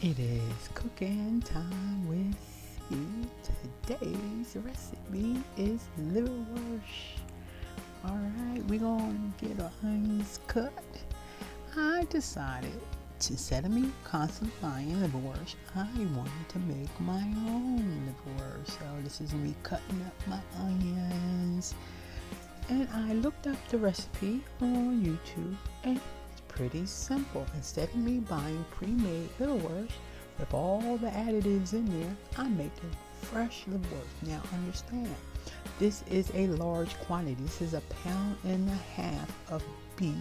It is cooking time with you. Today's recipe is liverwurst. Alright, we're going to get our onions cut. I decided to, instead of me constantly buying liverwurst, I wanted to make my own liverwurst. So this is me cutting up my onions. And I looked up the recipe on YouTube, and it's pretty simple. Instead of me buying pre-made liverwurst with all the additives in there, I'm making fresh liverwurst. Now understand, this is a large quantity. This is 1.5 pounds of beef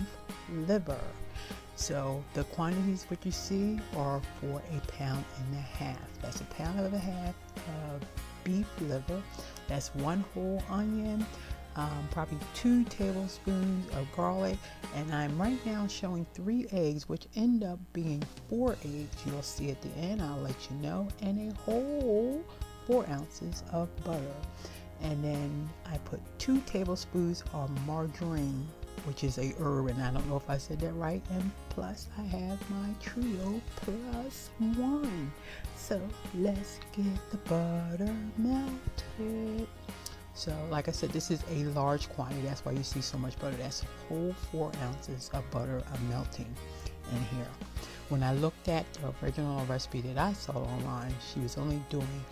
liver. So the quantities what you see are for 1.5 pounds. That's 1.5 pounds of beef liver. That's 1 whole onion. Probably 2 tablespoons of garlic, and I'm right now showing 3 eggs, which end up being 4 eggs. You'll see at the end, I'll let you know, and a whole 4 ounces of butter. And then I put 2 tablespoons of margarine, which is a herb, and I don't know if I said that right. And plus I have my trio plus 1. So let's get the butter melted. So like I said, this is a large quantity. That's why you see so much butter. That's a whole 4 ounces of butter melting in here. When I looked at the original recipe that I saw online, she was only doing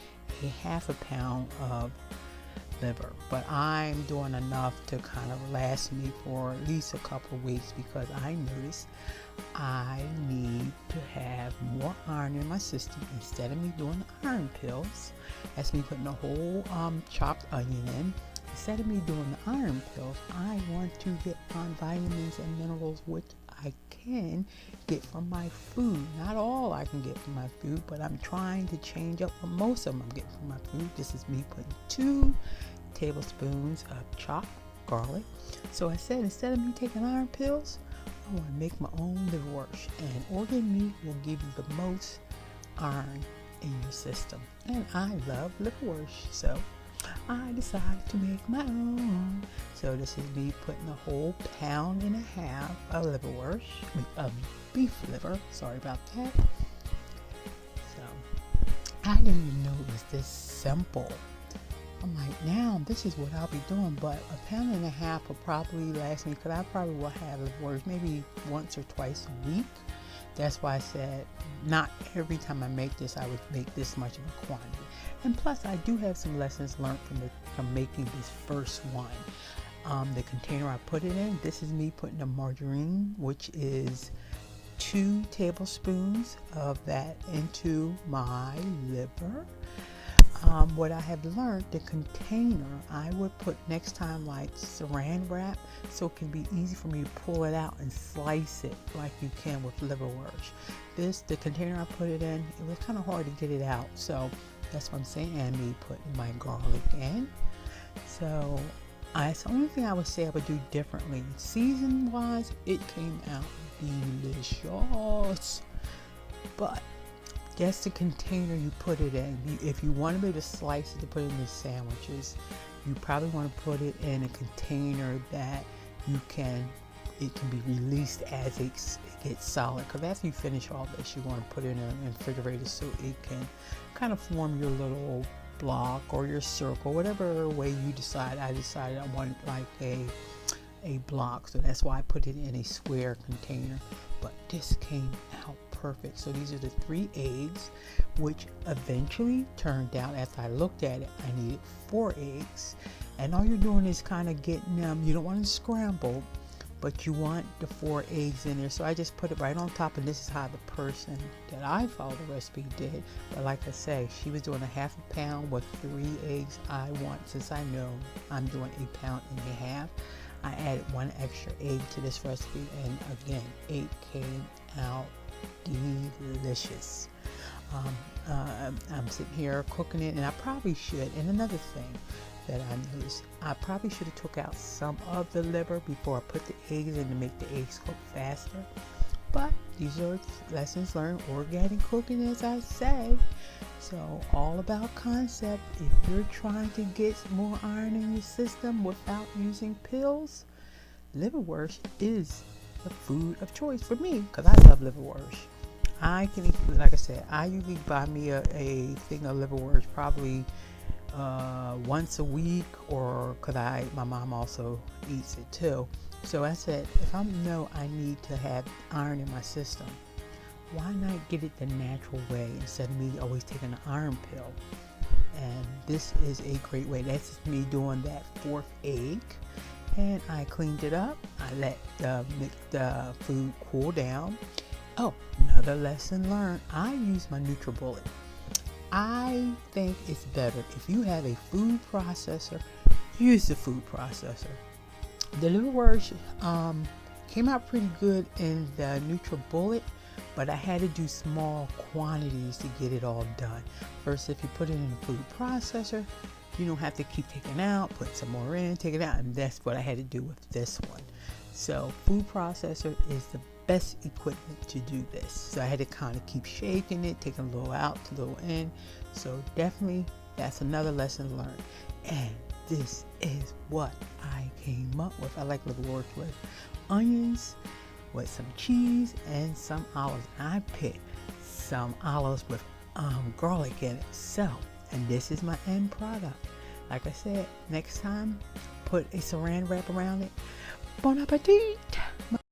a 1/2 pound of liver, but I'm doing enough to kind of last me for at least a couple of weeks, because I noticed I need to have more iron in my system. Instead of me doing the iron pills, that's me putting a whole chopped onion in. Instead of me doing the iron pills, I want to get on vitamins and minerals, which I can get from my food. Not all I can get from my food, but I'm trying to change up what most of them I'm getting from my food. This is me putting 2 tablespoons of chopped garlic. So I said, instead of me taking iron pills, I want to make my own liverwurst, and organ meat will give you the most iron in your system. And I love liverwurst, so I decided to make my own. So this is me putting a whole 1.5 pounds of liverwurst, of beef liver. Sorry about that. So I didn't even know it was this simple. I'm like, now this is what I'll be doing, but 1.5 pounds will probably last me, because I probably will have liverwurst maybe once or twice a week. That's why I said not every time I make this, I would make this much of a quantity. And plus, I do have some lessons learned from making this first one. The container I put it in, this is me putting the margarine, which is 2 tablespoons of that into my liver. What I have learned, the container I would put next time like saran wrap, so it can be easy for me to pull it out and slice it like you can with liverwurst. The container I put it in, it was kind of hard to get it out, so that's what I'm saying. And me putting my garlic in. So it's the only thing I would say I would do differently. Season wise, it came out delicious, but that's the container you put it in. If you want to be able to slice it to put it in the sandwiches, you probably want to put it in a container that it can be released as it gets solid. Because after you finish all this, you want to put it in a refrigerator so it can kind of form your little block or your circle, whatever way you decide. I decided I wanted like a block, so that's why I put it in a square container. But this came out perfect. So these are the 3 eggs, which eventually turned out, as I looked at it, I needed 4 eggs. And all you're doing is kind of getting them, you don't want them scrambled, but you want the 4 eggs in there. So I just put it right on top, and this is how the person that I followed the recipe did. But like I say, she was doing a 1/2 pound with 3 eggs. I want, since I know I'm doing 1.5 pounds, I added 1 extra egg to this recipe, and again, it came out delicious. I'm sitting here cooking it, and I probably should. And another thing that I noticed, I probably should have took out some of the liver before I put the eggs in to make the eggs cook faster. But these are lessons learned, organic cooking, as I say. So all about concept. If you're trying to get more iron in your system without using pills, liverwurst is the food of choice for me, because I love liverwurst. I can eat, like I said, I usually buy me a thing of liverwurst probably once a week, or because my mom also eats it too. So I said, if I know I need to have iron in my system, why not get it the natural way instead of me always taking an iron pill? And this is a great way. That's me doing that fourth egg. And I cleaned it up. I let the food cool down. Oh, another lesson learned. I use my NutriBullet. I think it's better if you have a food processor, use the food processor. The liverwurst came out pretty good in the NutriBullet, but I had to do small quantities to get it all done. First, if you put it in a food processor, you don't have to keep taking out, put some more in, take it out, and that's what I had to do with this one. So food processor is the best equipment to do this. So I had to kind of keep shaking it, taking a little out, a little in. So definitely that's another lesson learned. And this is what I came up with. I like liverwurst with onions, with some cheese and some olives. I picked some olives with garlic in it. So, and this is my end product. Like I said, next time, put a saran wrap around it. Bon appetit!